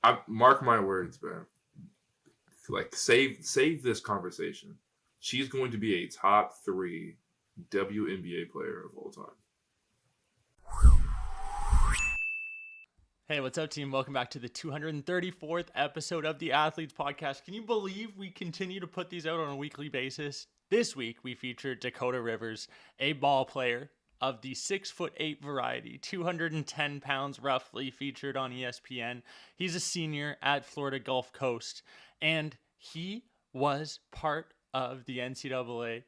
I mark my words, man. Like save this conversation. She's going to be a top 3 WNBA player of all time. Hey, what's up, team? Welcome back to the 234th episode of the Athletes Podcast. Can you believe we continue to put these out on a weekly basis? This week, we featured Dakota Rivers, a ball player of the 6'8" variety, 210 pounds roughly, featured on ESPN. He's a senior at Florida Gulf Coast, and he was part of the NCAA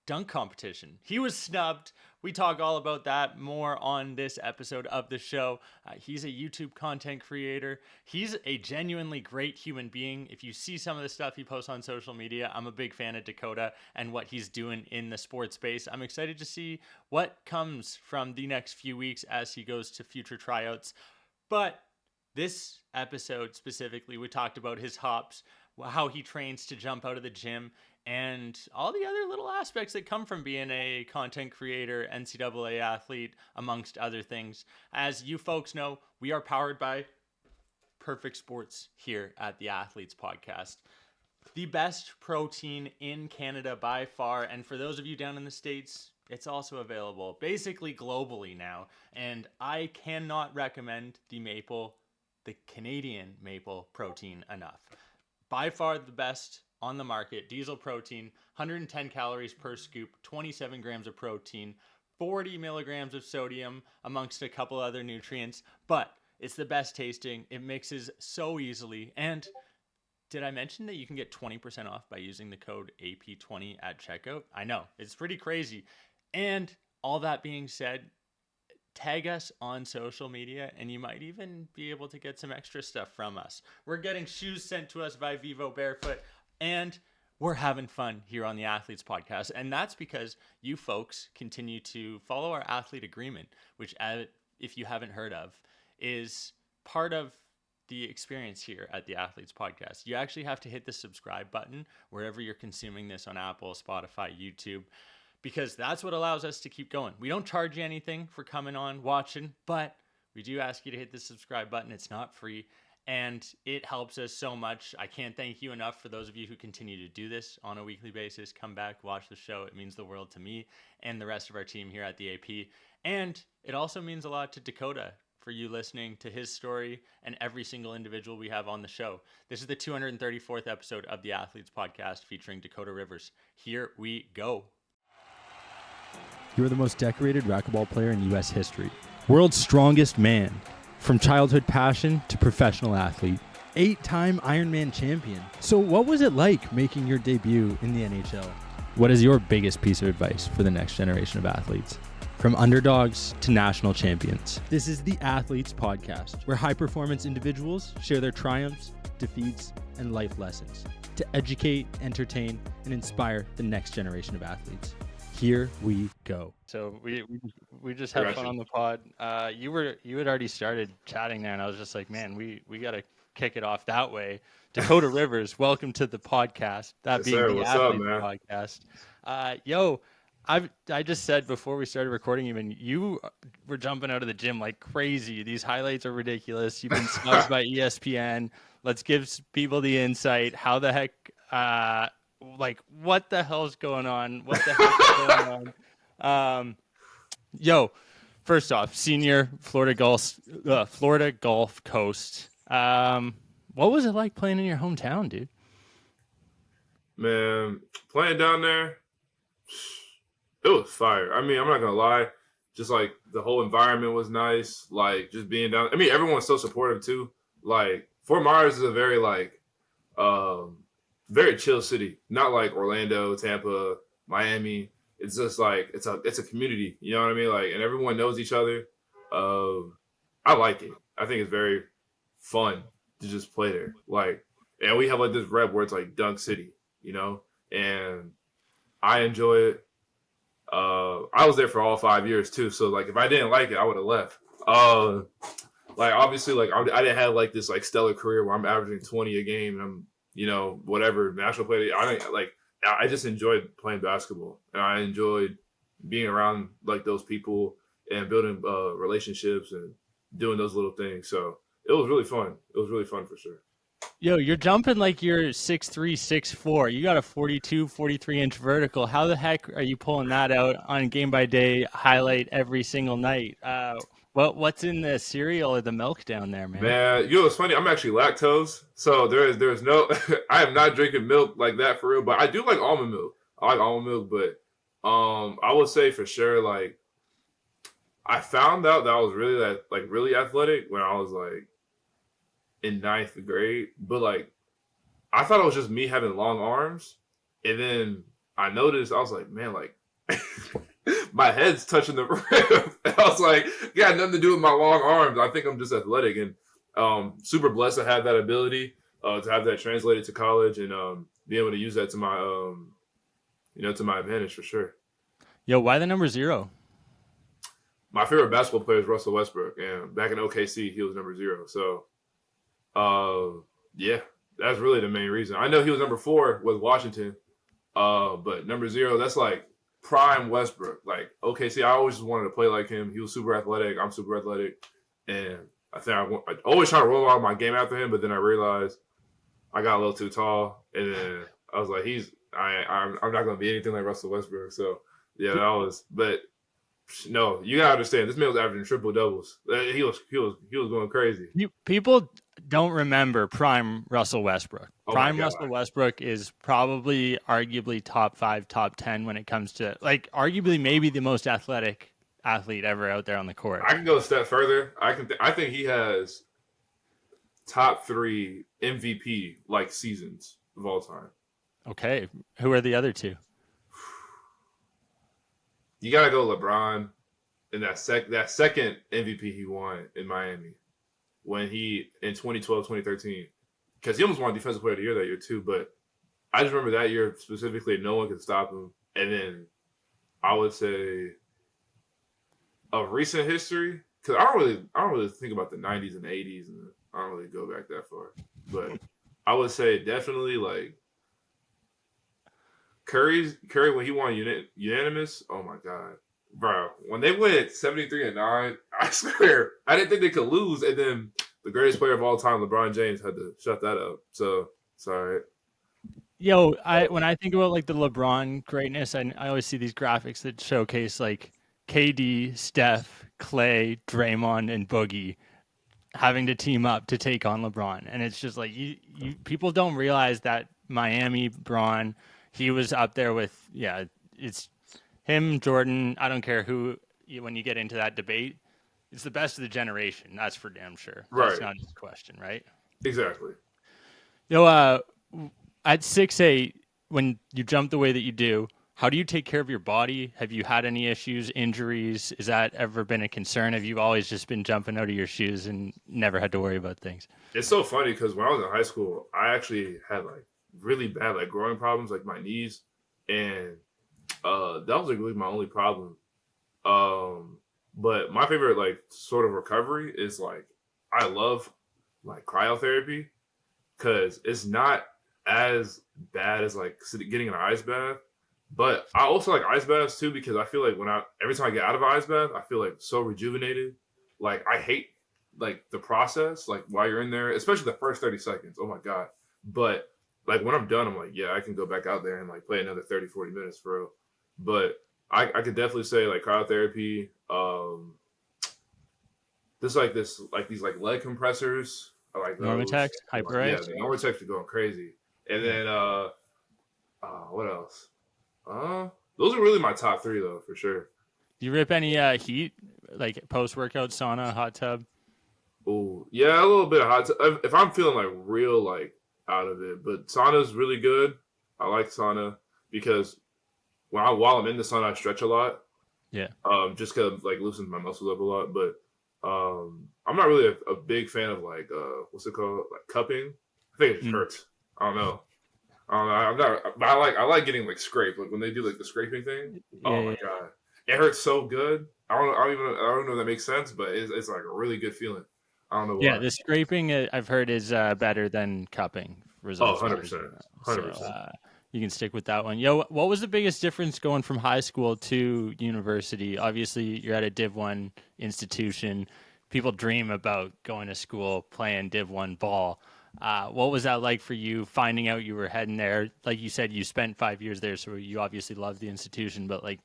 dunk competition. He was snubbed. We talk all about that more on this episode of the show. He's a YouTube content creator. He's a genuinely great human being. If you see some of the stuff he posts on social media, I'm a big fan of Dakota and what he's doing in the sports space. I'm excited to see what comes from the next few weeks as he goes to future tryouts. But this episode specifically, we talked about his hops, how he trains to jump out of the gym, and all the other little aspects that come from being a content creator, NCAA athlete, amongst other things. As you folks know, we are powered by Perfect Sports here at the Athletes Podcast. The best protein in Canada by far, and for those of you down in the States, it's also available basically globally now. And I cannot recommend the Canadian maple protein enough. By far the best on the market. Diesel protein, 110 calories per scoop, 27 grams of protein, 40 milligrams of sodium, amongst a couple other nutrients. But it's the best tasting. It mixes so easily. And did I mention that you can get 20% off by using the code AP20 at checkout? I know, it's pretty crazy. And all that being said, tag us on social media and you might even be able to get some extra stuff from us. We're getting shoes sent to us by Vivo Barefoot, and we're having fun here on the Athletes Podcast. And that's because you folks continue to follow our athlete agreement, which, if you haven't heard of, is part of the experience here at the Athletes Podcast. You actually have to hit the subscribe button wherever you're consuming this on Apple, Spotify, YouTube, because that's what allows us to keep going. We don't charge you anything for coming on, watching, but we do ask you to hit the subscribe button. It's not free, and it helps us so much. I can't thank you enough for those of you who continue to do this on a weekly basis. Come back, watch the show. It means the world to me and the rest of our team here at the AP. And it also means a lot to Dakota for you listening to his story and every single individual we have on the show. This is the 234th episode of the Athletes Podcast featuring Dakota Rivers. Here we go. You are the most decorated racquetball player in U.S. history. World's strongest man. From childhood passion to professional athlete. 8-time Ironman champion. So what was it like making your debut in the NHL? What is your biggest piece of advice for the next generation of athletes? From underdogs to national champions. This is the Athletes Podcast, where high-performance individuals share their triumphs, defeats, and life lessons to educate, entertain, and inspire the next generation of athletes. Here we go. So we just had fun on the pod. You had already started chatting there, and I was just like, man, we got to kick it off that way. Dakota Rivers, welcome to the podcast. That being the Athletes Podcast. I just said before we started recording, even you were jumping out of the gym like crazy. These highlights are ridiculous. You've been snubbed by ESPN. Let's give people the insight. How the heck? What the hell's going on? What the heck is going on? First off, senior Florida Gulf Coast. What was it like playing in your hometown, dude? Man, playing down there, it was fire. I mean, I'm not gonna lie, just like the whole environment was nice. Like just being down. I mean, everyone's so supportive too. Like Fort Myers is a very very chill city. Not like Orlando, Tampa, Miami. It's just like it's a community. You know what I mean? Like, and everyone knows each other. I like it. I think it's very fun to just play there. Like, and we have like this rep where it's like Dunk City, you know, and I enjoy it. I was there for all 5 years too. So like, if I didn't like it, I would have left. Like obviously, like I didn't have like this like stellar career where I'm averaging 20 a game and I'm, you know, whatever national player. I just enjoyed playing basketball and I enjoyed being around like those people and building relationships and doing those little things. So it was really fun. It was really fun for sure. Yo, you're jumping like you're 6'3", 6'4". You got a 42, 43-inch vertical. How the heck are you pulling that out on game by day highlight every single night? What's in the cereal or the milk down there, man? Man, you know what's funny? I'm actually lactose, so there's no. I am not drinking milk like that for real, but I do like almond milk. I like almond milk, but I would say for sure, like I found out that I was really athletic when I was like in ninth grade, but like I thought it was just me having long arms, and then I noticed I was like, man, like my head's touching the rim. And I was like, got nothing to do with my long arms. I think I'm just athletic, and super blessed to have that ability, to have that translated to college, and be able to use that to my to my advantage for sure. Yo, why the number 0? My favorite basketball player is Russell Westbrook, and back in OKC, he was number 0. So, yeah, that's really the main reason. I know he was number 4 with Washington, but number 0, that's like prime Westbrook. Like, OKC, I always just wanted to play like him. He was super athletic. I'm super athletic, and I think I always try to roll out my game after him, but then I realized I got a little too tall, and then I was like, I'm not going to be anything like Russell Westbrook. So, yeah, that was, but. No, you gotta understand. This man was averaging triple doubles. He was going crazy. People don't remember prime Russell Westbrook. Prime Russell Westbrook is probably arguably top 5, top 10 when it comes to like arguably maybe the most athletic athlete ever out there on the court. I can go a step further. I think he has top 3 MVP like seasons of all time. Okay, who are the other 2? You gotta go LeBron in that second MVP he won in Miami when he in 2012, 2013. Because he almost won Defensive Player of the Year that year too, but I just remember that year specifically no one could stop him. And then I would say of recent history, because I don't really think about the 90s and 80s, and I don't really go back that far. But I would say definitely like Curry when he won unanimous. Oh my god, bro! When they went 73-9, I swear I didn't think they could lose, and then the greatest player of all time, LeBron James, had to shut that up. So sorry. Yo, when I think about like the LeBron greatness, I always see these graphics that showcase like KD, Steph, Clay, Draymond, and Boogie having to team up to take on LeBron, and it's just like you people don't realize that Miami Bron. He was up there with, it's him, Jordan. I don't care who, when you get into that debate, it's the best of the generation. That's for damn sure. Right. That's not a question, right? Exactly. Yo, at 6'8", when you jump the way that you do, how do you take care of your body? Have you had any issues, injuries? Has that ever been a concern? Have you always just been jumping out of your shoes and never had to worry about things? It's so funny because when I was in high school, I actually had like really bad like growing problems, like my knees, and that was like really my only problem. But my favorite like sort of recovery is like I love like cryotherapy because it's not as bad as like getting an ice bath. But I also like ice baths too because I feel like every time I get out of an ice bath, I feel like so rejuvenated. Like I hate like the process, like while you're in there, especially the first 30 seconds. Oh my god! But like when I'm done, I'm like, yeah, I can go back out there and like play another 30, 40 minutes for real. But I could definitely say like cryotherapy, these like leg compressors, I like those. Normatex, HyperX. Yeah, the Normatex are going crazy. And then what else? Those are really my top 3 though, for sure. Do you rip any heat, like post-workout sauna, hot tub? Oh, yeah, a little bit of hot tub. If I'm feeling like real like out of it, but sauna's really good. I like sauna because while I'm in the sauna, I stretch a lot. Yeah. Just because like loosens my muscles up a lot. But I'm not really a big fan of like what's it called, like cupping. I think it just hurts. I don't know. I'm not. But I like getting like scraped. Like when they do like the scraping thing. Oh my god, it hurts so good. I don't know if that makes sense, but it's like a really good feeling. I don't know why. Yeah, the scraping I've heard is better than cupping results. 100%. 100%. So, you can stick with that one. Yo, what was the biggest difference going from high school to university? Obviously, you're at a Div 1 institution. people dream about going to school, playing Div 1 ball. What was that like for you, finding out you were heading there? Like you said, you spent 5 years there, so you obviously love the institution, but like,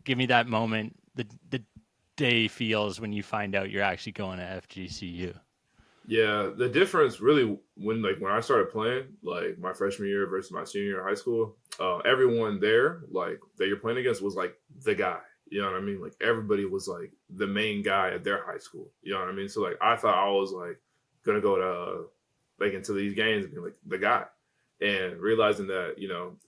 give me that moment, the day feels when you find out you're actually going to FGCU. Yeah, the difference really when I started playing, like my freshman year versus my senior year of high school, everyone there like that you're playing against was like the guy. You know what I mean? Like everybody was like the main guy at their high school. You know what I mean? So like I thought I was like gonna go to like into these games and be like the guy, and realizing that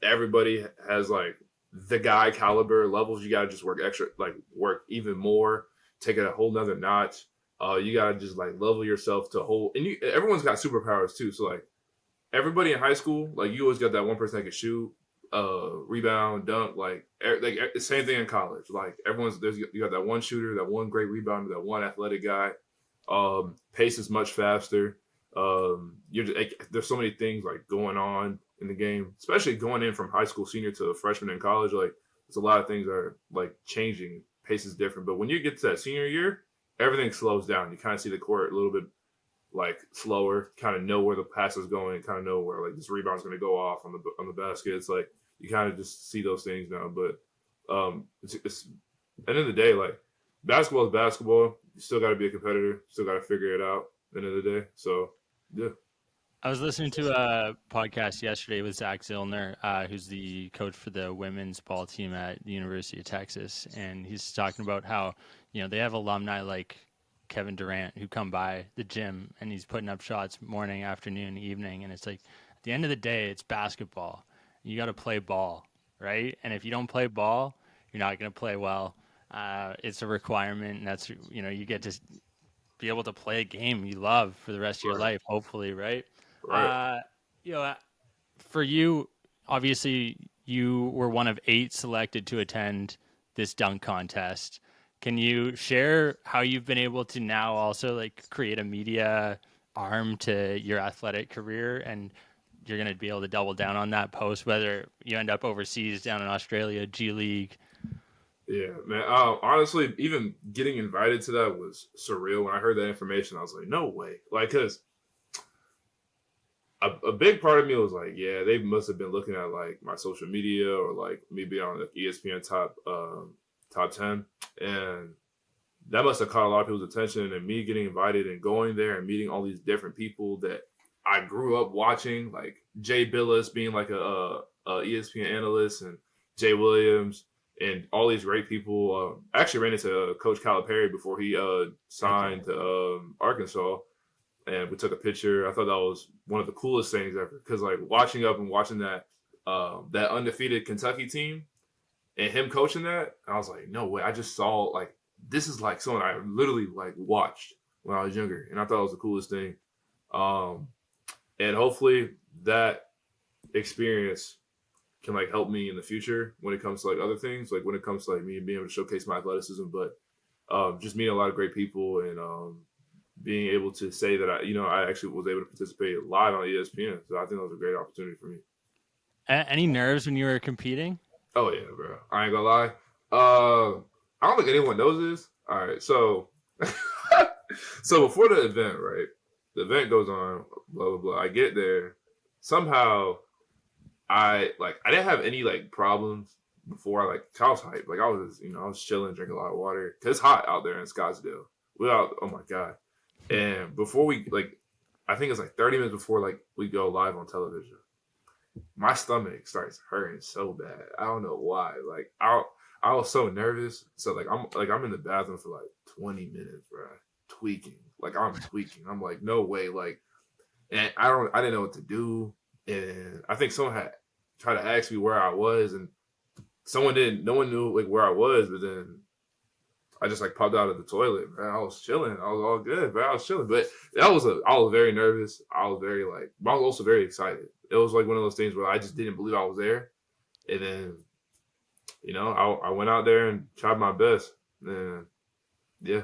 everybody has like the guy caliber levels. You gotta just work extra, like work even more, take it a whole nother notch. You gotta just like level yourself to whole, and everyone's got superpowers too. So like everybody in high school, like you always got that one person that can shoot, rebound, dunk, like the same thing in college. Like you got that one shooter, that one great rebounder, that one athletic guy. Pace is much faster. You're just, like, there's so many things like going on in the game, especially going in from high school senior to freshman in college. Like there's a lot of things that are like changing. Pace is different, but when you get to that senior year, everything slows down. You kind of see the court a little bit like slower, kind of know where the pass is going, kind of know where like this rebound's going to go off on the basket. It's like you kind of just see those things now. But it's at the end of the day, like basketball is basketball. You still got to be a competitor. Still got to figure it out at the end of the day. So yeah. I was listening to a podcast yesterday with Zach Zillner, who's the coach for the women's ball team at the University of Texas, and he's talking about how they have alumni like Kevin Durant who come by the gym and he's putting up shots morning, afternoon, evening, and it's like at the end of the day, it's basketball. You got to play ball, right? And if you don't play ball, you're not going to play well. It's a requirement, and that's you get to be able to play a game you love for the rest of your life, hopefully, right? Right. For you, obviously, you were one of 8 selected to attend this dunk contest. Can you share how you've been able to now also like create a media arm to your athletic career, and you're going to be able to double down on that post, whether you end up overseas down in Australia, G League? Yeah, man. Honestly, even getting invited to that was surreal. When I heard that information, I was like, no way. Like, because a big part of me was like, yeah, they must have been looking at like my social media or like me being on the ESPN top 10, and that must have caught a lot of people's attention. And me getting invited and going there and meeting all these different people that I grew up watching, like Jay Billis being like a ESPN analyst, and Jay Williams, and all these great people. I actually ran into Coach Calipari before he signed to Arkansas, and we took a picture. I thought that was one of the coolest things ever, because like watching that that undefeated Kentucky team and him coaching that, I was like, no way! I just saw like this is like someone I literally like watched when I was younger, and I thought it was the coolest thing. And hopefully that experience can like help me in the future when it comes to like other things, like when it comes to like me being able to showcase my athleticism, but just meeting a lot of great people, and being able to say that I actually was able to participate live on ESPN. So I think that was a great opportunity for me. Any nerves when you were competing? Oh yeah, bro. I ain't gonna lie. I don't think anyone knows this. All right, so so before the event, right? The event goes on, blah blah blah. I get there. Somehow I didn't have any like problems before. I was hyped. Like I was chilling, drinking a lot of water. 'Cause it's hot out there in Scottsdale. Oh my god. And before I think it's like 30 minutes before like we go live on television, my stomach starts hurting so bad. I don't know why. Like I was so nervous. So I'm in the bathroom for like 20 minutes, bro. Tweaking. Like I'm tweaking. I'm like, no way. Like, and I didn't know what to do. And I think someone had tried to ask me where I was, and no one knew like where I was, but then I just like popped out of the toilet, man. I was chilling. I was all good, but I was chilling. But I was very nervous. I was also very excited. It was like one of those things where I just didn't believe I was there. And then, I went out there and tried my best. And yeah.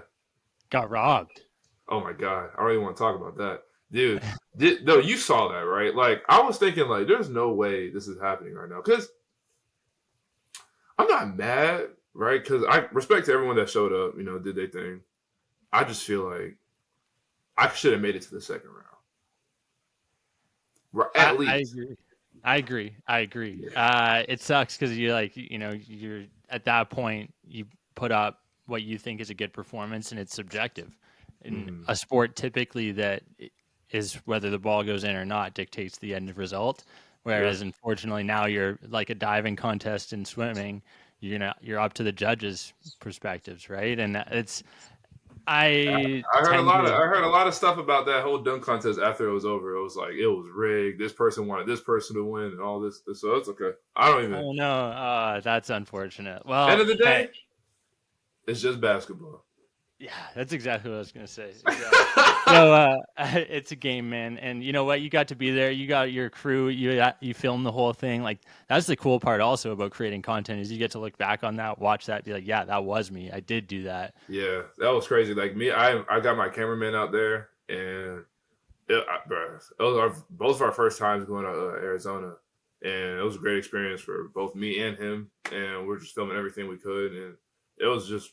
Got robbed. Oh my God. I don't even want to talk about that. Dude, no, you saw that, right? Like I was thinking like, there's no way this is happening right now. 'Cause I'm not mad, right? Because I respect everyone that showed up, did their thing. I just feel like I should have made it to the second round, at I least. agree. I agree. I agree. Yeah. It sucks because you're like, you're at that point, you put up what you think is a good performance, and it's subjective. In Mm, a sport, typically that is whether the ball goes in or not dictates the end result. yeah. Whereas, unfortunately, now you're like a diving contest in swimming. You're up to the judges' perspectives, right? And I I heard a tend lot of to. I heard a lot of stuff about that whole dunk contest after it was over. It was like it was rigged. This person wanted this person to win and all this. So it's okay. I don't even. Oh no, that's unfortunate. End Well, of the hey, day, it's just basketball. yeah, that's exactly what I was gonna say. Exactly. So it's a game, man, and you know what? You got to be there. You got your crew. You filmed the whole thing. Like that's the cool part also about creating content is you get to look back on that, watch that, be like, yeah, that was me. I did do that. Yeah, that was crazy. Like me, I got my cameraman out there, and it was both of our first times going to Arizona, and it was a great experience for both me and him. And we're just filming everything we could, and it was just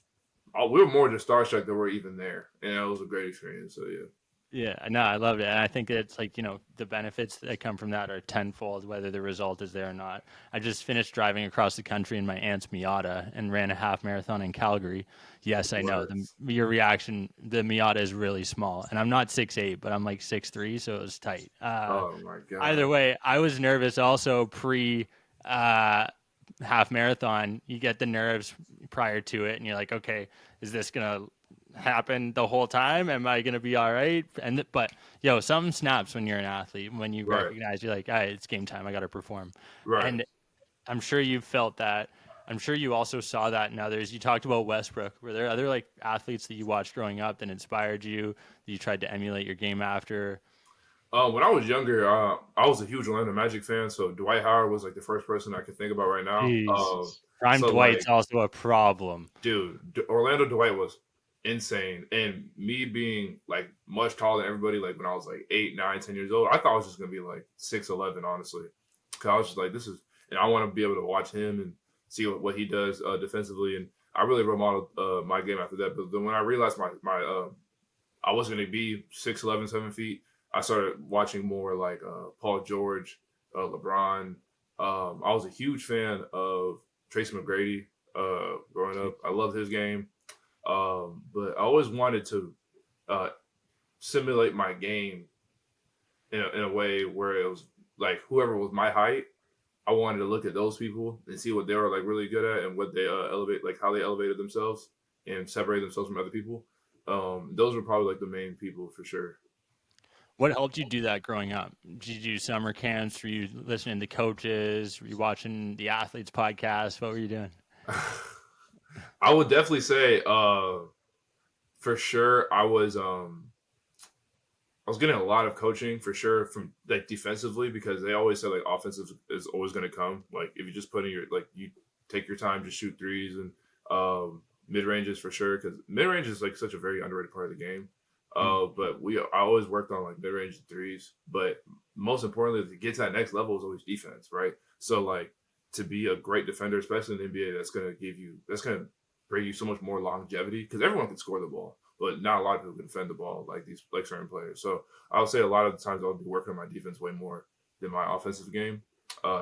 we were more just starstruck that we're even there, and it was a great experience. So yeah. Yeah, no, I loved it. And I think it's like, the benefits that come from that are tenfold, whether the result is there or not. I just finished driving across the country in my aunt's Miata and ran a half marathon in Calgary. Yes, I know. Your reaction, the Miata is really small. And I'm not 6'8", but I'm like 6'3", so it was tight. Oh my Either god. way, I was nervous also half marathon. You get the nerves prior to it, and you're like, okay, is this going to happen the whole time? Am I going to be all right? But something snaps when you're an athlete, when you Right. recognize you're like, all right, it's game time. I got to perform. Right. And I'm sure you felt that. I'm sure you also saw that in others. You talked about Westbrook. Were there other like athletes that you watched growing up that inspired you, that you tried to emulate your game after? When I was younger, I was a huge Orlando Magic fan, so Dwight Howard was like the first person I could think about right now. Jeez. Prime So Dwight's like, also a problem. dude, Orlando Dwight was insane, and me being like much taller than everybody, like when I was like 8, 9, 10 years old, I thought I was just gonna be like 6'11", honestly, because I was just like, this is, and I want to be able to watch him and see what he does defensively, and I really remodeled my game after that. But then when I realized my I wasn't going to be 6'11", 7 feet. I started watching more like Paul George, LeBron. I was a huge fan of Tracy McGrady growing up. I loved his game. But I always wanted to uh, simulate my game in a way where it was like whoever was my height, I wanted to look at those people and see what they were like really good at and what they elevate, like how they elevated themselves and separated themselves from other people. Those were probably like the main people for sure. What helped you do that growing up? Did you do summer camps? Were you listening to coaches? Were you watching the athletes podcast? What were you doing? I would definitely say, for sure, I was getting a lot of coaching for sure from like defensively because they always said like offensive is always going to come. Like if you just put in your like you take your time to shoot threes and mid ranges for sure because mid range is like such a very underrated part of the game. But I always worked on like mid range threes. But most importantly, to get to that next level is always defense, right? So like to be a great defender, especially in the NBA, that's gonna bring you so much more longevity because everyone can score the ball, but not a lot of people can defend the ball like these like certain players. So I would say a lot of the times I'll be working on my defense way more than my offensive game,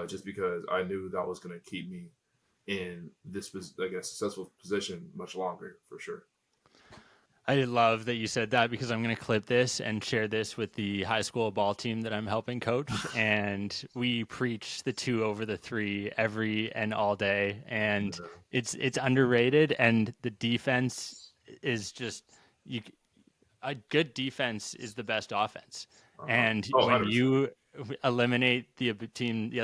just because I knew that was going to keep me in this like a successful position much longer for sure. I love that you said that because I'm going to clip this and share this with the high school ball team that I'm helping coach. And we preach the 2 over the 3 every and all day. And it's underrated. And the defense is just a good defense is the best offense. And when 100%. you eliminate the other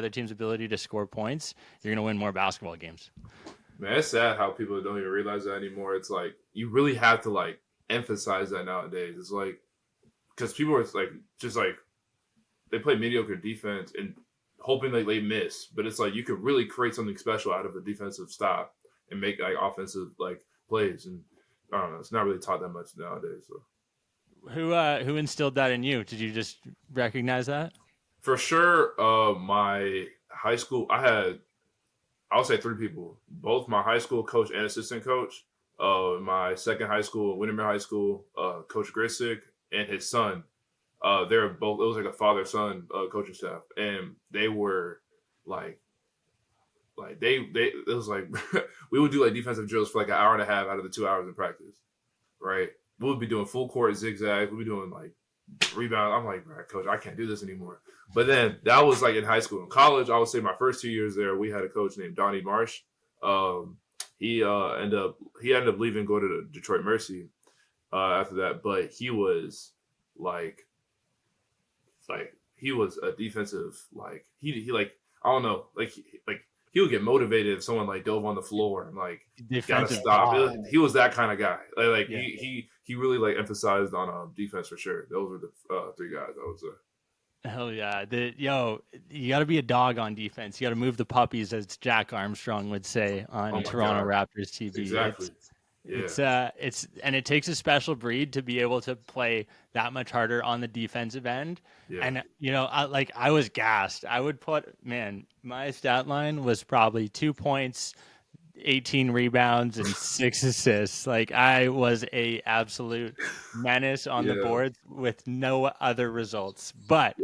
team's ability to score points, you're going to win more basketball games. Man, it's sad how people don't even realize that anymore. It's like you really have to like emphasize that nowadays. It's like because people are like just like they play mediocre defense and hoping like they miss, but it's like you could really create something special out of a defensive stop and make like offensive like plays. And I don't know, it's not really taught that much nowadays. So. Who instilled that in you? Did you just recognize that? For sure, my high school, I would say 3 people. Both my high school coach and assistant coach my second high school, Windermere High School, Coach Grisick and his son. They're both. It was like a father-son coaching staff, and they were like they. It was like we would do like defensive drills for like an hour and a half out of the 2 hours in practice, right? We would be doing full court zigzag. We'd be doing like rebound. I'm like, right, coach, I can't do this anymore. But then that was like in high school. In college, I would say my first 2 years there, we had a coach named Donnie Marsh. Um, he ended up leaving, go to the Detroit Mercy after that. But he was like he was a defensive he like I don't know like he would get motivated if someone like dove on the floor and like gotta Defensive stop. dog. He was that kind of guy. Like Yeah. he really like emphasized on defense for sure. Those were the three guys I would say. Hell yeah. You got to be a dog on defense. You got to move the puppies, as Jack Armstrong would say Oh on my Toronto God. Raptors TV. Exactly. Yeah. And it takes a special breed to be able to play that much harder on the defensive end. Yeah. And I was gassed. I would my stat line was probably 2 points, 18 rebounds, and 6 assists. Like, I was a absolute menace on the Yeah. boards with no other results. But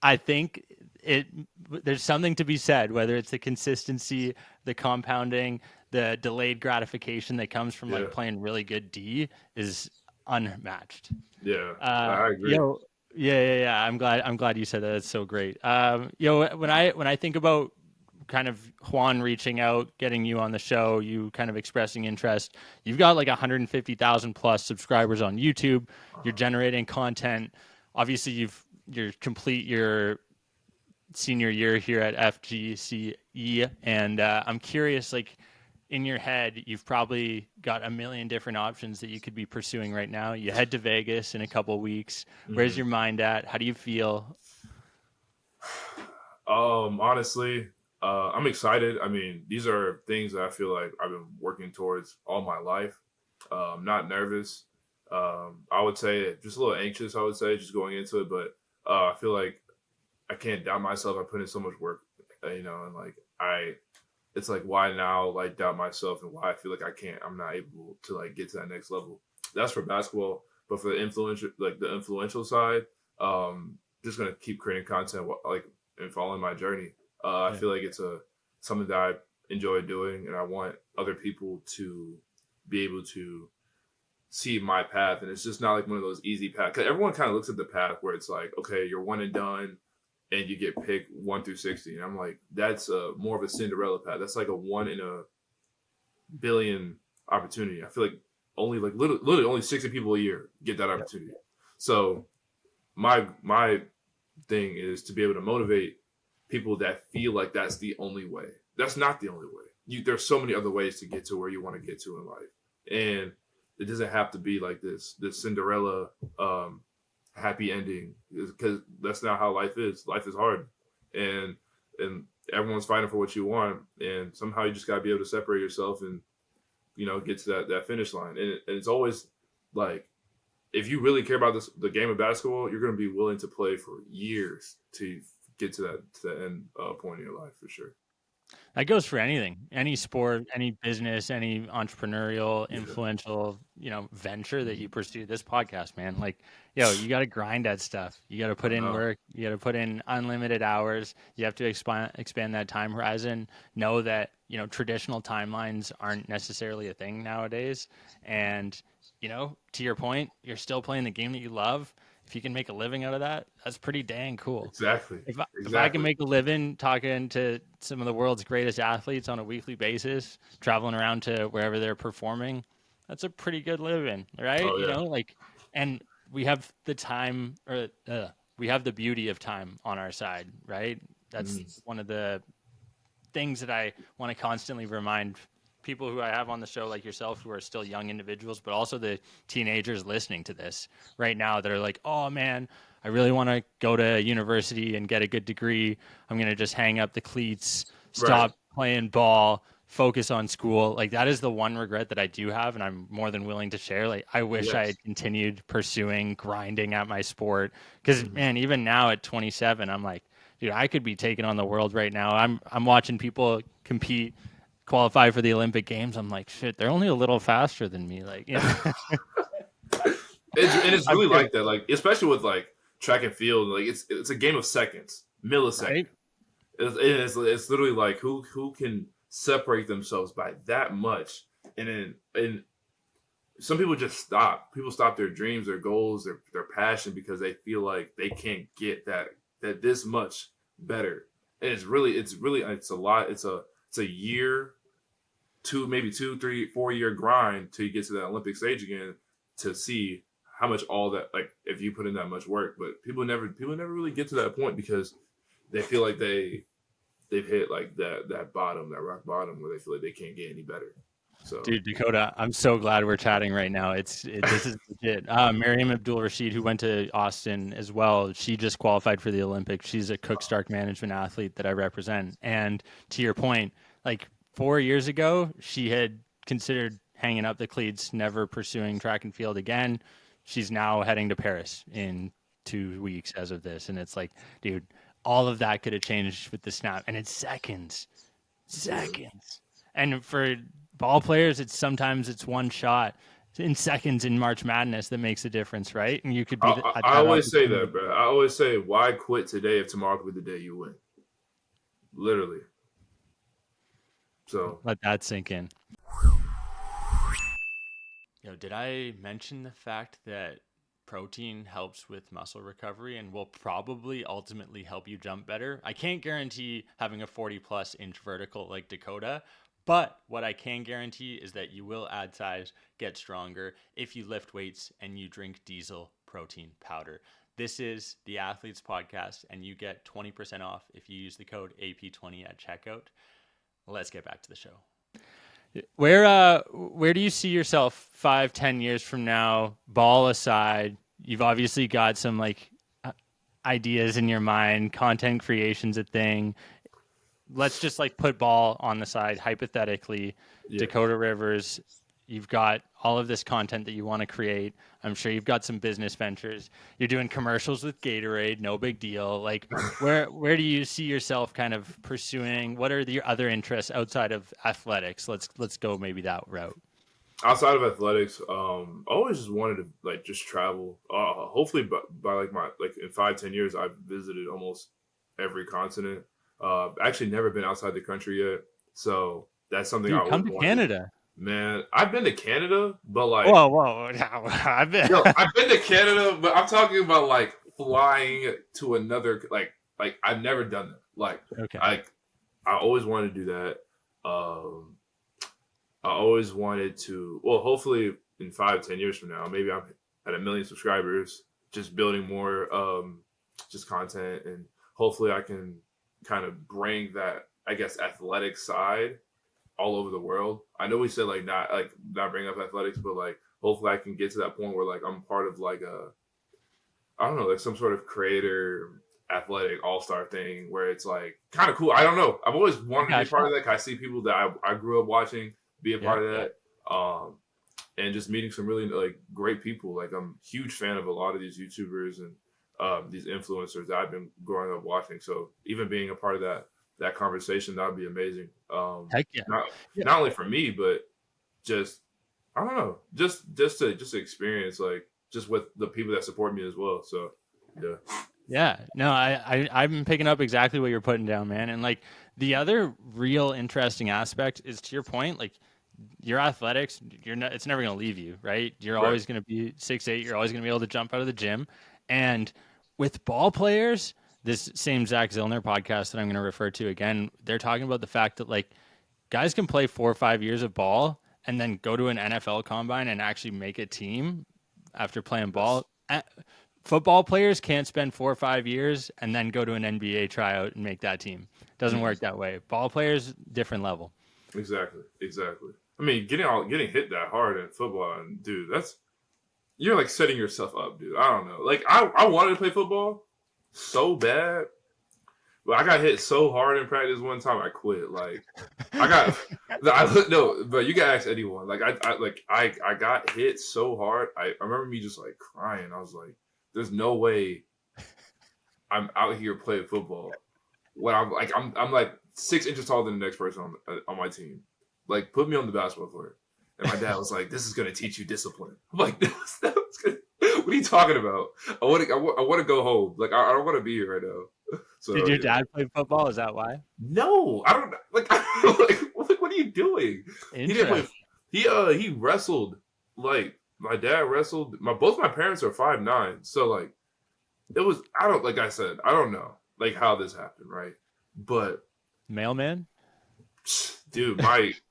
I think there's something to be said, whether it's the consistency, the compounding, the delayed gratification that comes from like Yeah. playing really good D is unmatched. Yeah. I agree. Yeah. I'm glad you said that. It's so great. When I think about kind of Juan reaching out, getting you on the show, you kind of expressing interest, you've got like 150,000 plus subscribers on YouTube. You're generating content. Obviously, you're complete your senior year here at FGCU, and I'm curious, like, in your head, you've probably got a million different options that you could be pursuing right now. You head to Vegas in a couple of weeks. Where's your mind at? How do you feel? Honestly, I'm excited. I mean, these are things that I feel like I've been working towards all my life. Not nervous. I would say just a little anxious, I would say, just going into it, but I feel like I can't doubt myself. I put in so much work, and like it's like why now like doubt myself and why I feel like I'm not able to like get to that next level. That's for basketball, but for the influential side, just gonna keep creating content like and following my journey. I feel like it's something that I enjoy doing, and I want other people to be able to see my path. And it's just not like one of those easy paths. Because everyone kind of looks at the path where it's like, okay, you're one and done, and you get picked 1 through 60. And I'm like, that's more of a Cinderella path. That's like a 1 in a billion opportunity. I feel like literally only 60 people a year get that opportunity. So my thing is to be able to motivate people that feel like that's the only way. That's not the only way. There's so many other ways to get to where you want to get to in life, and it doesn't have to be like this Cinderella happy ending, because that's not how life is. Life is hard, and everyone's fighting for what you want, and somehow you just got to be able to separate yourself and get to that finish line. And it's always like, if you really care about the game of basketball, you're going to be willing to play for years to get to the end point in your life, for sure. That goes for anything, any sport, any business, any entrepreneurial, influential, venture that you pursue. This podcast, man, like, you got to grind at stuff. You got to put in work. You got to put in unlimited hours. You have to expand that time horizon. Know that, traditional timelines aren't necessarily a thing nowadays. And, to your point, you're still playing the game that you love. If you can make a living out of that, that's pretty dang cool. Exactly. If I can make a living talking to some of the world's greatest athletes on a weekly basis, traveling around to wherever they're performing, that's a pretty good living, right? Oh, yeah. And we have the time, or we have the beauty of time on our side, right? That's one of the things that I want to constantly remind people who I have on the show, like yourself, who are still young individuals, but also the teenagers listening to this right now that are like, oh man, I really want to go to university and get a good degree. I'm going to just hang up the cleats, stop playing ball, focus on school. Like, that is the one regret that I do have, and I'm more than willing to share. Like, I wish I had continued pursuing grinding at my sport, because man, even now at 27, I'm like, dude, I could be taking on the world right now. I'm watching people compete qualify for the Olympic Games, I'm like, shit, they're only a little faster than me. Like, It's I'm really kidding, like that, like especially with like track and field, like it's a game of seconds, millisecond. right? It's literally like who can separate themselves by that much, and some people just stop. People stop their dreams, their goals, their passion because they feel like they can't get that this much better. And it's a lot. It's a year, maybe 2, 3, 4 year grind till you get to that Olympic stage again to see how much all that, like if you put in that much work. But people never really get to that point because they feel like they've hit like that bottom, that rock bottom where they feel like they can't get any better. So Dude, Dakota, I'm so glad we're chatting right now. This is legit. Miriam Abdul-Rashid, who went to Austin as well, she just qualified for the Olympics. She's a Cook Stark management athlete that I represent. And to your point, like 4 years ago, she had considered hanging up the cleats, never pursuing track and field again. She's now heading to Paris in 2 weeks as of this. And it's like, dude, all of that could have changed with the snap. And it's seconds. And for ball players, sometimes it's one shot in seconds in March Madness that makes a difference, right? And you could be I always say that, bro. I always say, why quit today if tomorrow could be the day you win? Literally. So let that sink in. Did I mention the fact that protein helps with muscle recovery and will probably ultimately help you jump better? I can't guarantee having a 40+ inch vertical like Dakota, but what I can guarantee is that you will add size, get stronger if you lift weights and you drink diesel protein powder. This is the Athletes Podcast, and you get 20% off if you use the code AP20 at checkout. Let's get back to the show. Where do you see yourself 5-10 years from now, ball aside? You've obviously got some like ideas in your mind, content creation's a thing. Let's just like put ball on the side, hypothetically. Yeah. Dakota Rivers, you've got all of this content that you want to create. I'm sure you've got some business ventures. You're doing commercials with Gatorade, no big deal. Like where do you see yourself kind of pursuing? What are your other interests outside of athletics? Let's go maybe that route. Outside of athletics, I always just wanted to like just travel. Hopefully by like in 5-10 years, I've visited almost every continent. Actually never been outside the country yet. So that's something I come to Canada. Man, I've been to Canada, but like whoa. I've been to Canada, but I'm talking about like flying to another like I've never done that. Like okay. I always wanted to do that. I always wanted to, well, hopefully in 5-10 years from now, maybe I'm at 1 million subscribers, just building more just content, and hopefully I can kind of bring that, I guess, athletic side all over the world. I know we said not bring up athletics, but like hopefully I can get to that point where like I'm part of like I don't know, like some sort of creator athletic all-star thing where it's like kind of cool. I don't know. I've always wanted to be part of that, 'cause I see people that I grew up watching be a part of that. And just meeting some really like great people. Like I'm a huge fan of a lot of these YouTubers and these influencers that I've been growing up watching. So even being a part of that conversation, that would be amazing. Heck yeah. Not only for me, but just I don't know, just to experience like just with the people that support me as well. So yeah, no, I've been picking up exactly what you're putting down, man. And like the other real interesting aspect is, to your point, like your athletics, it's never going to leave you, right? You're always going to be 6'8". You're always going to be able to jump out of the gym. And with ball players, this same Zach Zillner podcast that I'm going to refer to again, they're talking about the fact that like guys can play 4 or 5 years of ball and then go to an NFL combine and actually make a team after playing ball. Football players can't spend 4 or 5 years and then go to an NBA tryout and make that team. Doesn't work that way. Ball players, different level. Exactly. I mean, getting hit that hard in football, and dude, you're like setting yourself up, dude. I don't know. Like I wanted to play football so bad, but I got hit so hard in practice one time I quit. Like no, but you gotta ask anyone. Like I got hit so hard. I remember me just like crying. I was like, there's no way I'm out here playing football when I'm like 6 inches taller than the next person on my team. Like, put me on the basketball court. And my dad was like, this is going to teach you discipline. I'm like, that was good. What are you talking about? I want to go home. Like, I don't want to be here right now. So, Did your dad play football? Is that why? No, I don't like. Like, what are you doing? He didn't play. He wrestled. Like, my dad wrestled. Both my parents are 5'9", so like it was. I don't like I said. I don't know like how this happened, right? But Mailman, dude,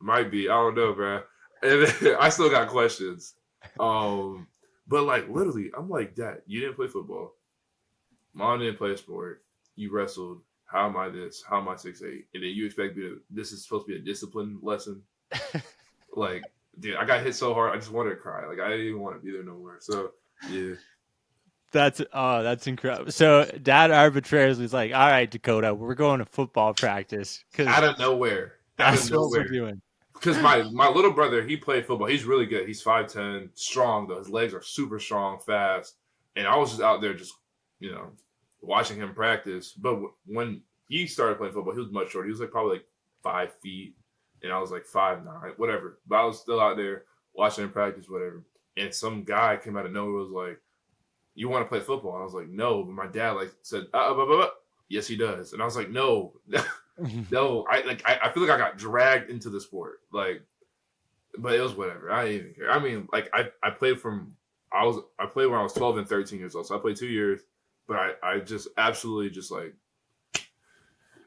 might be. I don't know, bro. And then, I still got questions. But like literally, I'm like, Dad, you didn't play football. Mom didn't play a sport. You wrestled. How am I this? How am I 6'8"? And then you expect me to? This is supposed to be a discipline lesson. Like, dude, I got hit so hard. I just wanted to cry. Like, I didn't even want to be there no more. So, yeah. That's incredible. So Dad arbitrarily was like, all right, Dakota, we're going to football practice. Out of nowhere. That's what we're doing. Because my little brother, he played football. He's really good. He's 5'10", strong, though. His legs are super strong, fast. And I was just out there just, watching him practice. But when he started playing football, he was much shorter. He was like probably like 5 feet. And I was like 5'9", whatever. But I was still out there watching him practice, whatever. And some guy came out of nowhere and was like, you want to play football? And I was like, no. But my dad said, yes, he does. And I was like, no, no. I feel like I got dragged into the sport. Like, but it was whatever. I didn't even care. I mean, like I played I played when I was 12 and 13 years old. So I played 2 years. But I just absolutely just like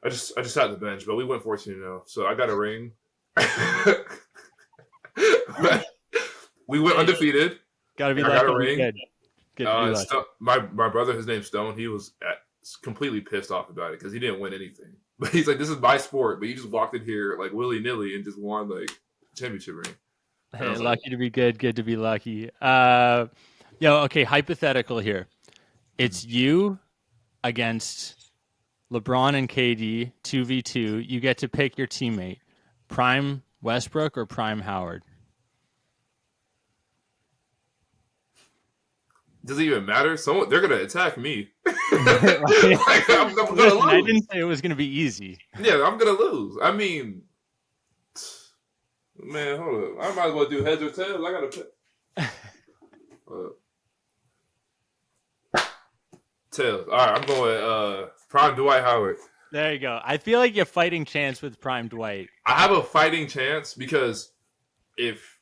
I just sat on the bench. But we went 14-0. So I got a ring. We went undefeated. Gotta be I got a ring. My brother, his name's Stone. He was completely pissed off about it because he didn't win anything. But he's like, "This is my sport," but you just walked in here like willy nilly and just won like a championship ring. Hey, lucky to be good to be lucky. Okay, hypothetical here. It's you against LeBron and KD 2v2. You get to pick your teammate, Prime Westbrook or Prime Howard. Does it even matter? They're gonna attack me. Like, I'm gonna lose. I didn't say it was gonna be easy. Yeah, I'm gonna lose. I mean, man, hold up. I might as well do heads or tails. I gotta pick. Tails. All right, I'm going Prime Dwight Howard. There you go. I feel like you're fighting chance with Prime Dwight. I have a fighting chance because if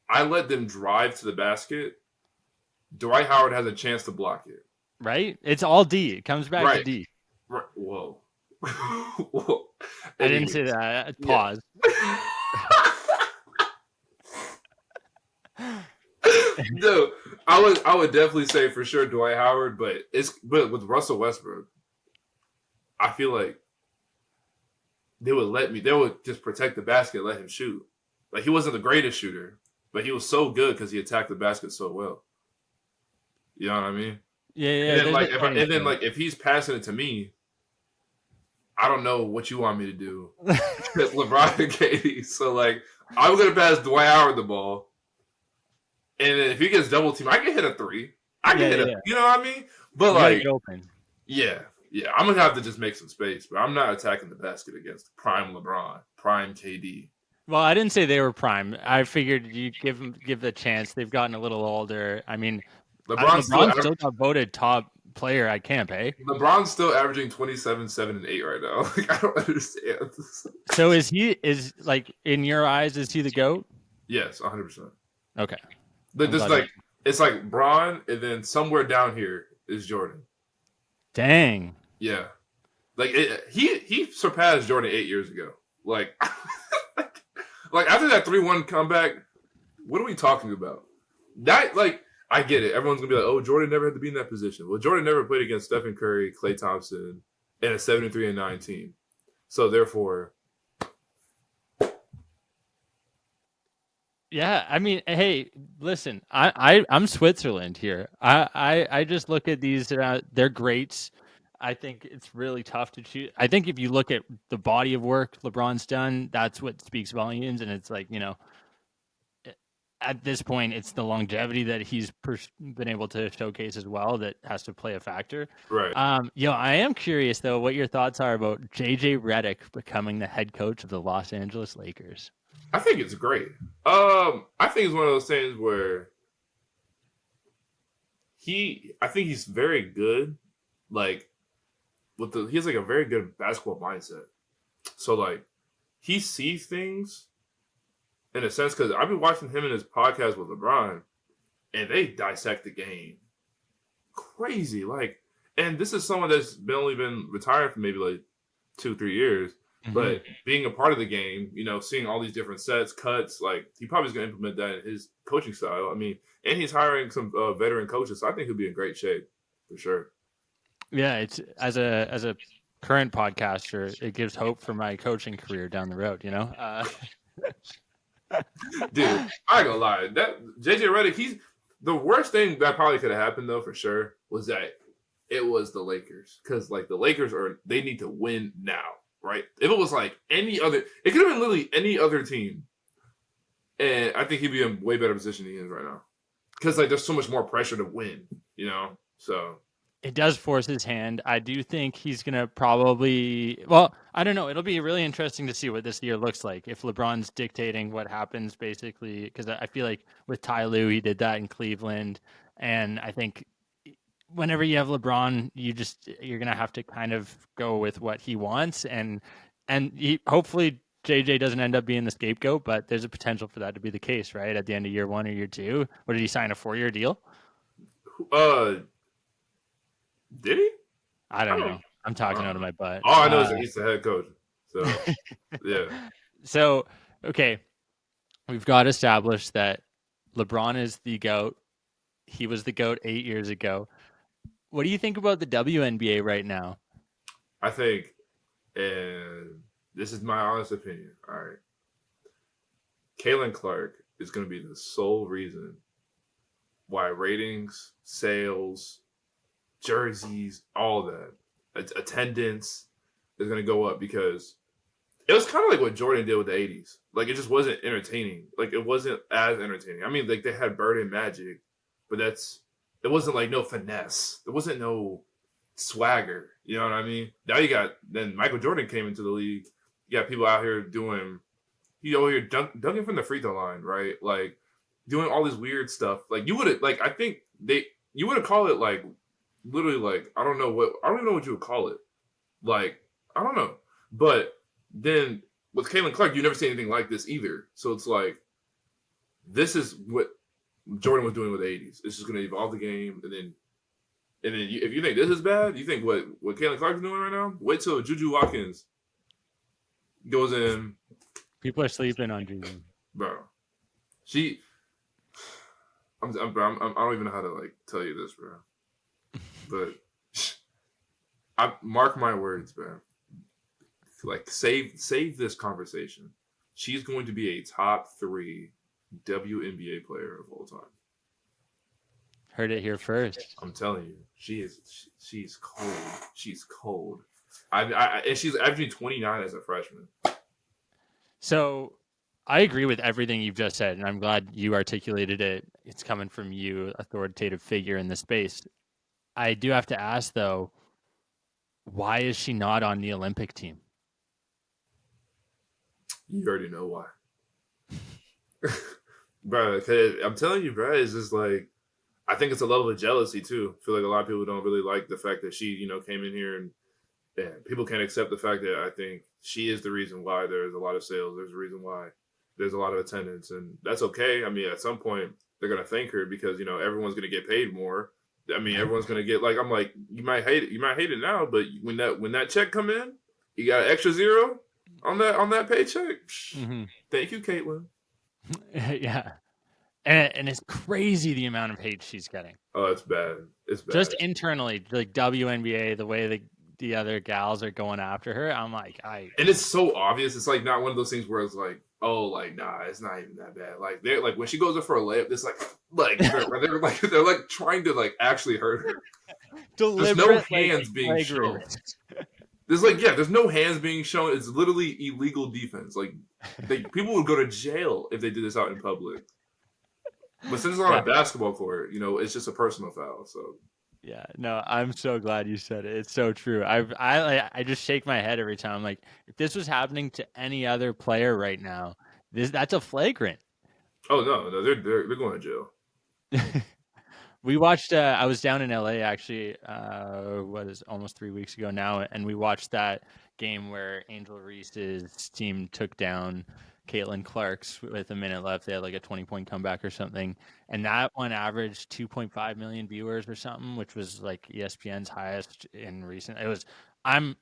I let them drive to the basket, Dwight Howard has a chance to block it. Right? It's all D. It comes back to D. Right. Whoa. Whoa. I didn't say that. Pause. No, I would definitely say for sure Dwight Howard, but with Russell Westbrook, I feel like they would just protect the basket and let him shoot. Like, he wasn't the greatest shooter, but he was so good because he attacked the basket so well. You know what I mean? Yeah. And then if he's passing it to me, I don't know what you want me to do. LeBron and KD. So like, I'm gonna pass Dwight Howard the ball, and then if he gets double teamed, I can hit a three. I can hit a, you know what I mean? But like, open. Yeah. I'm gonna have to just make some space, but I'm not attacking the basket against Prime LeBron, Prime KD. Well, I didn't say they were prime. I figured you give the chance. They've gotten a little older. I mean, LeBron's still got voted top player at camp, eh? LeBron's still averaging 27, 7, and 8 right now. Like, I don't understand. So is like, in your eyes, is he the GOAT? Yes, 100%. Okay. It's like Bron, and then somewhere down here is Jordan. Dang. Yeah. Like, he surpassed Jordan 8 years ago. Like, like after that 3-1 comeback, what are we talking about? That, like, I get it. Everyone's going to be like, oh, Jordan never had to be in that position. Well, Jordan never played against Stephen Curry, Klay Thompson, and a 73-9 team. So, therefore... Yeah, I mean, hey, listen, I'm Switzerland here. I just look at these, they're greats. I think it's really tough to choose. I think if you look at the body of work LeBron's done, that's what speaks volumes. And it's like, at this point, it's the longevity that he's been able to showcase as well that has to play a factor. Right. I am curious, though, what your thoughts are about JJ Redick becoming the head coach of the Los Angeles Lakers. I think it's great. I think it's one of those things where I think he's very good. Like he has like a very good basketball mindset. So like he sees things in a sense because I've been watching him in his podcast with LeBron, and they dissect the game crazy. Like, and this is someone that's only been retired for maybe like 2-3 years, but being a part of the game, seeing all these different sets, cuts, like he probably is going to implement that in his coaching style. I mean, and he's hiring some veteran coaches, so I think he'll be in great shape for sure. Yeah, it's as a current podcaster, it gives hope for my coaching career down the road. Dude, I ain't gonna lie. That JJ Redick, he's the worst thing that probably could have happened though for sure was that it was the Lakers because like the Lakers they need to win now, right? If it was like any other, it could have been literally any other team, and I think he'd be in way better position than he is right now because like there's so much more pressure to win, So it does force his hand. I do think he's going to probably, well, I don't know. It'll be really interesting to see what this year looks like if LeBron's dictating what happens basically, because I feel like with Ty Lue, he did that in Cleveland. And I think whenever you have LeBron, you're going to have to kind of go with what he wants. And hopefully JJ doesn't end up being the scapegoat, but there's a potential for that to be the case, right? At the end of year 1 or year 2. What did he sign, a 4-year deal? Did he? I don't know. I'm talking out of my butt. All I know is that he's the head coach. So, yeah. So, okay. We've got established that LeBron is the GOAT. He was the GOAT 8 years ago. What do you think about the WNBA right now? I think, and this is my honest opinion, all right, Caitlin Clark is going to be the sole reason why ratings, sales, jerseys, all that, attendance is going to go up because it was kind of like what Jordan did with the 80s. Like, it just wasn't entertaining. Like, it wasn't as entertaining. I mean, like, they had Bird and Magic, but it wasn't like no finesse. There wasn't no swagger. You know what I mean? Now then Michael Jordan came into the league. You got people out here doing, dunking from the free throw line, right? Like, doing all this weird stuff. Like, you would have, like, I think you would have called it, like, literally, like, I don't even know what you would call it. Like, I don't know. But then with Caitlin Clark, you never see anything like this either. So it's like, this is what Jordan was doing with the 80s. It's just going to evolve the game. And then if you think this is bad, you think what Caitlin Clark is doing right now? Wait till Juju Watkins goes in. People are sleeping on Juju. Bro. I don't even know how to, like, tell you this, bro. But I mark my words, bro. Like, save this conversation. She's going to be a top 3 WNBA player of all time. Heard it here first. I'm telling you, she's cold. She's cold. And she's averaging 29 as a freshman. So I agree with everything you've just said, and I'm glad you articulated it. It's coming from you, authoritative figure in the space. I do have to ask, though, why is she not on the Olympic team? You already know why. Bro, cause I'm telling you, bro, it's just like, I think it's a level of jealousy too. I feel like a lot of people don't really like the fact that she, came in here and people can't accept the fact that I think she is the reason why there's a lot of sales. There's a reason why there's a lot of attendance, and that's okay. I mean, at some point they're gonna thank her because everyone's gonna get paid more. I mean, everyone's gonna get, like, I'm like, you might hate it now, but when that check come in, you got an extra zero on that paycheck. Mm-hmm. Thank you, Caitlin. Yeah. And it's crazy the amount of hate she's getting. Oh, it's bad. It's bad. Just internally, like WNBA, the way the other gals are going after her, I'm like, and it's so obvious. It's like not one of those things where it's like, oh, like, nah, it's not even that bad. Like, they're like, when she goes up for a layup, it's like they're like trying to, like, actually hurt her. There's no hands being shown. There's no hands being shown. It's literally illegal defense. Like, people would go to jail if they did this out in public. But since it's on a basketball court, it's just a personal foul. So yeah, no, I'm so glad you said it. It's so true. I just shake my head every time. I'm like, if this was happening to any other player right now, That's a flagrant. Oh no, they're going to jail. We watched. I was down in LA actually. Almost 3 weeks ago now, and we watched that game where Angel Reese's team took down Caitlin Clark's with a minute left. They had like a 20-point comeback or something, and that one averaged 2.5 million viewers or something, which was like ESPN's highest in recent. It was. I'm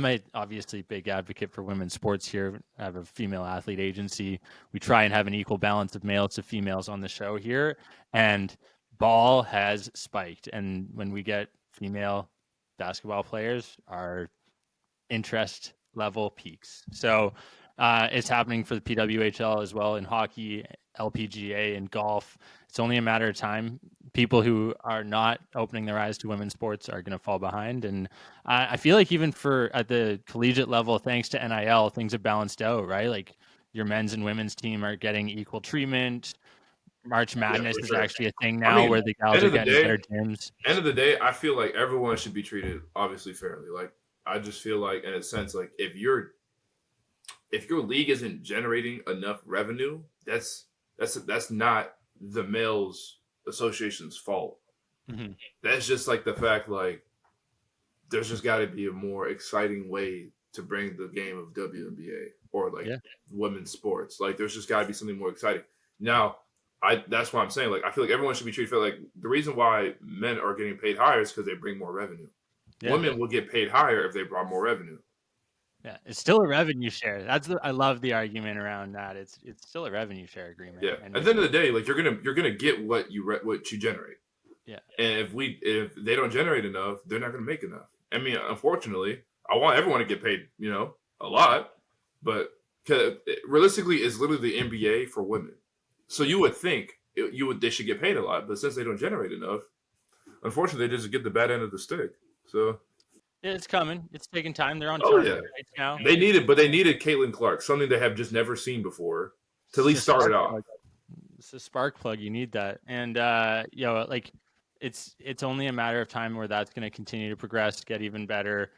a obviously big advocate for women's sports here. I have a female athlete agency. We try and have an equal balance of males to females on the show here, and ball has spiked. And when we get female basketball players, our interest level peaks. So it's happening for the PWHL as well in hockey, LPGA, and golf. It's only a matter of time. People who are not opening their eyes to women's sports are going to fall behind. And I feel like even for at the collegiate level, thanks to NIL, things have balanced out, right? Like your men's and women's team are getting equal treatment. March Madness is actually a thing I now mean, where the gals are getting better gyms. End of the day, I feel like everyone should be treated obviously fairly. Like I just feel like in a sense, like if your league isn't generating enough revenue, that's not the males association's fault. Mm-hmm. That's just like the fact like there's just got to be a more exciting way to bring the game of WNBA or like women's sports. Like there's just got to be something more exciting. Now, that's why I'm saying like I feel like everyone should be treated fair. Like the reason why men are getting paid higher is because they bring more revenue. Yeah. Women will get paid higher if they brought more revenue. Yeah, it's still a revenue share. I love the argument around that. It's still a revenue share agreement. Yeah. And at the end of the day, like you're gonna get what you generate. Yeah. And if they don't generate enough, they're not gonna make enough. I mean, unfortunately, I want everyone to get paid, a lot, but realistically, it's literally the NBA for women. So you would think they should get paid a lot, but since they don't generate enough, unfortunately, they just get the bad end of the stick. So yeah, it's coming. It's taking time. They're on tournament right now. They needed Caitlin Clark, something they have just never seen before, to at least start it off. It's a spark plug. You need that, and like it's only a matter of time where that's going to continue to progress, get even better.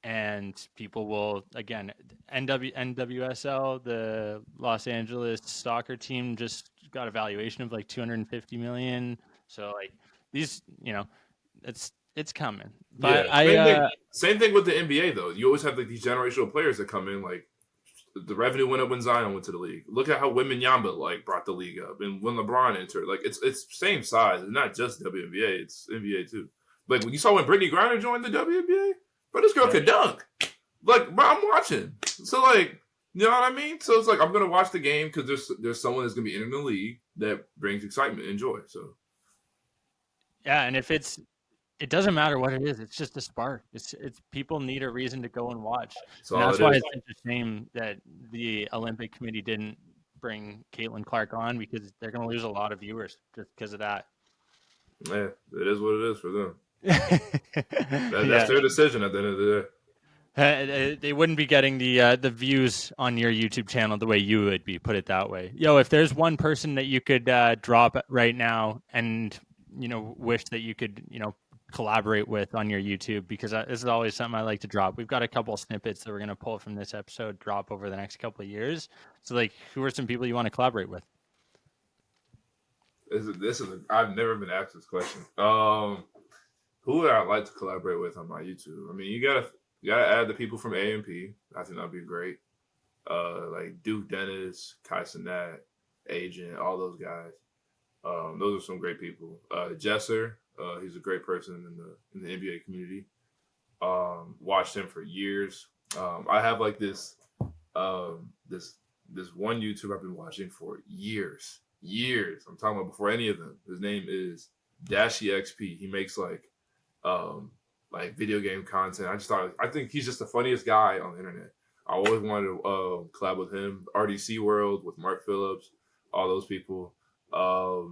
And people will, again, NWSL, the Los Angeles soccer team, just got a valuation of like $250 million. So like these, it's coming. But same thing with the NBA though. You always have like these generational players that come in. Like the revenue went up when Zion went to the league. Look at how Wembanyama like brought the league up, and when LeBron entered, like it's same size. It's not just WNBA, it's NBA too. Like when you saw when Brittany Griner joined the WNBA. But this girl could dunk. Like, bro, I'm watching. So, like, you know what I mean? So, it's like, I'm going to watch the game because there's someone that's going to be in the league that brings excitement and joy. So, yeah, and if it doesn't matter what it is, it's just a spark. It's people need a reason to go and watch. And that's why it's such a shame that the Olympic Committee didn't bring Caitlin Clark on because they're going to lose a lot of viewers just because of that. Yeah, it is what it is for them. That's their decision at the end of the day. They wouldn't be getting the views on your YouTube channel the way you would be, put it that way. Yo, if there's one person that you could drop right now and wish that you could collaborate with on your YouTube, because this is always something I like to drop. We've got a couple of snippets that we're going to pull from this episode, drop over the next couple of years. So like, who are some people you want to collaborate with? I've never been asked this question. Who would I like to collaborate with on my YouTube? I mean, you gotta add the people from A&P. I think that'd be great. Like Duke Dennis, Kai Cenat, Agent, all those guys. Those are some great people. Jesser, he's a great person in the NBA community. Watched him for years. I have like this this one YouTuber I've been watching for years. I'm talking about before any of them. His name is DashyXP. He makes like video game content. I think he's just the funniest guy on the internet. I always wanted to collab with him. RDC World with Mark Phillips, all those people. There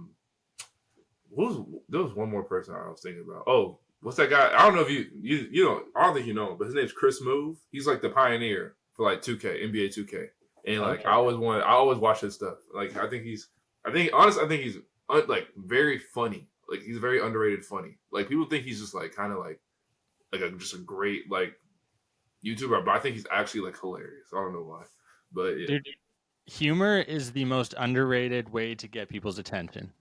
was one more person I was thinking about. Oh, what's that guy? I don't know if you don't. I don't think you know him, but his name's Chris Move. He's like the pioneer for like 2K, NBA 2K, and like I always watch his stuff. Like I think he's like very funny. Like he's very underrated funny. Like people think he's just like kind of like just a great like YouTuber, but I think he's actually like hilarious. I don't know why, but yeah. Dude, Humor is the most underrated way to get people's attention.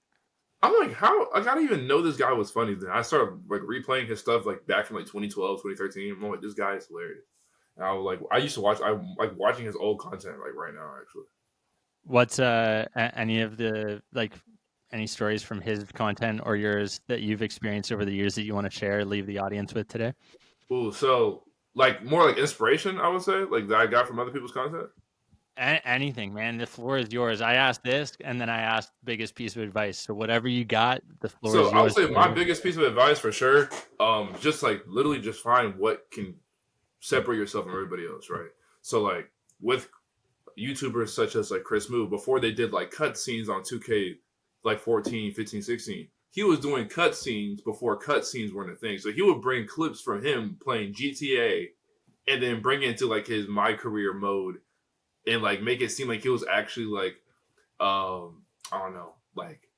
I'm like, how? Like, I didn't even know this guy was funny. Then I started like replaying his stuff like back from like 2012, 2013. I'm like, this guy is hilarious. And I was like, I used to watch. I'm like watching his old content like right now, actually. What's any of the like any stories from his content or yours that you've experienced over the years that you want to share, leave the audience with today? Ooh, so like more like inspiration, I would say, like that I got from other people's content. Anything, man. The floor is yours. I asked this, and then I asked biggest piece of advice. So whatever you got, the floor So is I would yours. say my biggest piece of advice for sure, just like literally just find what can separate yourself from everybody else, right? So like with YouTubers such as like Chris Moo, before they did like cut scenes on 2K like 14, 15, 16, he was doing cut scenes before cut scenes weren't a thing. So he would bring clips from him playing GTA and then bring it into like his my career mode and like make it seem like he was actually like I don't know, like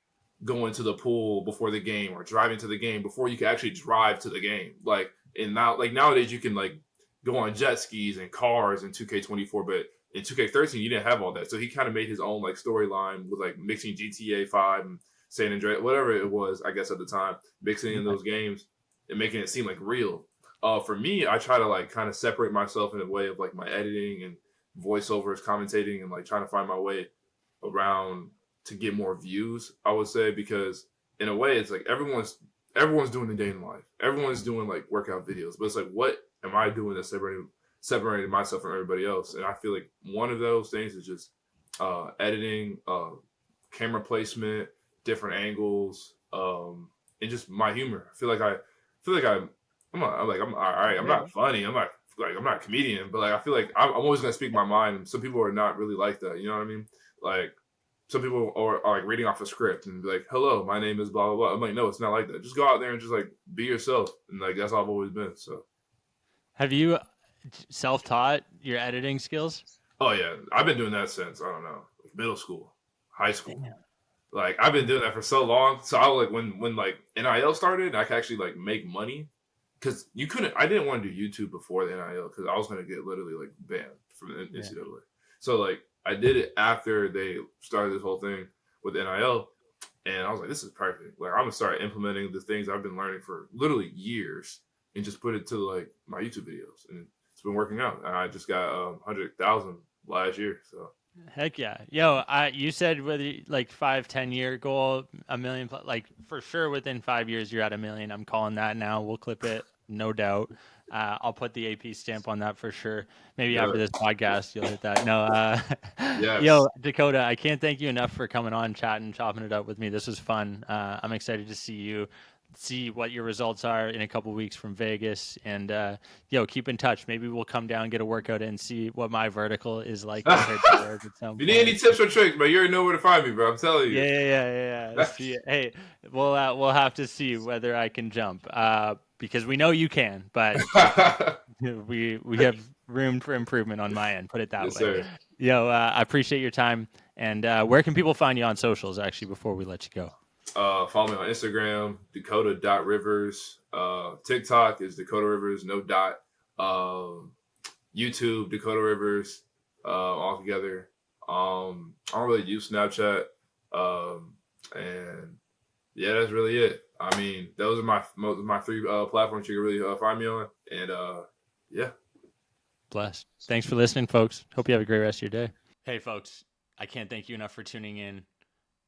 going to the pool before the game or driving to the game before you can actually drive to the game. Like and now like nowadays you can like go on jet skis and cars in 2K24, but in 2K13 you didn't have all that. So he kind of made his own like storyline with like mixing GTA 5 and San Andreas, whatever it was, I guess at the time, mixing in those games and making it seem like real. For me, I try to like kind of separate myself in a way of like my editing and voiceovers, commentating, and like trying to find my way around to get more views. I would say because in a way, it's like everyone's doing the day in life. Everyone's doing like workout videos, but it's like what am I doing that's separating myself from everybody else? And I feel like one of those things is just editing, camera placement, different angles, and just my humor. I feel like I'm all right. I'm not funny. I'm not a comedian, but like I feel like I'm always gonna speak my mind. Some people are not really like that. You know what I mean? Like some people are like reading off a script and be like, "Hello, my name is blah blah blah." I'm like, no, it's not like that. Just go out there and just like be yourself, and like that's how I've always been. So, Have you self-taught your editing skills? oh yeah, I've been doing that since I don't know, like middle school, high school. Damn. Like I've been doing that for so long. So I was like when like NIL started, I could actually like make money because you couldn't. I didn't want to do YouTube before the NIL because I was gonna get literally like banned from the NCAA. Yeah. So like I did it after they started this whole thing with NIL, and I was like, this is perfect. Like I'm gonna start implementing the things I've been learning for literally years and just put it to like my YouTube videos, and it's been working out. And I just got 100,000 last year, so. Heck yeah. Yo, you said whether like 5-10 year goal, a million, like for sure within 5 years you're at 1 million. I'm calling that now. We'll clip it, no doubt. I'll put the AP stamp on that for sure. Maybe Yeah. after this podcast you'll hit that. No, Yes. yo, Dakota, I can't thank you enough for coming on, chatting, chopping it up with me. This was fun. I'm excited to see what your results are in a couple weeks from Vegas, and yo, keep in touch. Maybe we'll come down, get a workout in, see what my vertical is like compared to yours at some If you point. need any tips or tricks, but you already know where to find me, bro. I'm telling you. Yeah. See, hey, we'll have to see whether I can jump, because we know you can, but we have room for improvement on my end. Put it that Yes, way. sir. Yo, I appreciate your time, and where can people find you on socials? Actually, before we let you go. Follow me on Instagram, Dakota.Rivers. TikTok is Dakota Rivers, no dot. YouTube, Dakota Rivers, all together. I don't really use Snapchat. And yeah, that's really it. I mean, those are my three platforms you can really find me on. And yeah. Blessed. Thanks for listening, folks. Hope you have a great rest of your day. Hey, folks, I can't thank you enough for tuning in.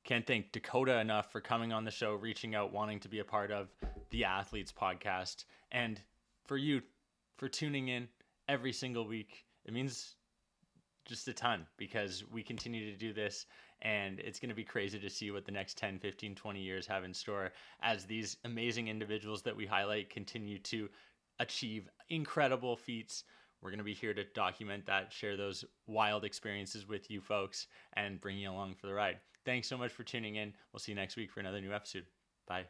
Can't thank Dakota enough for coming on the show, reaching out, wanting to be a part of the Athletes podcast. And for you, for tuning in every single week. It means just a ton because we continue to do this, and it's going to be crazy to see what the next 10, 15, 20 years have in store as these amazing individuals that we highlight continue to achieve incredible feats. We're going to be here to document that, share those wild experiences with you folks, and bring you along for the ride. Thanks so much for tuning in. We'll see you next week for another new episode. Bye.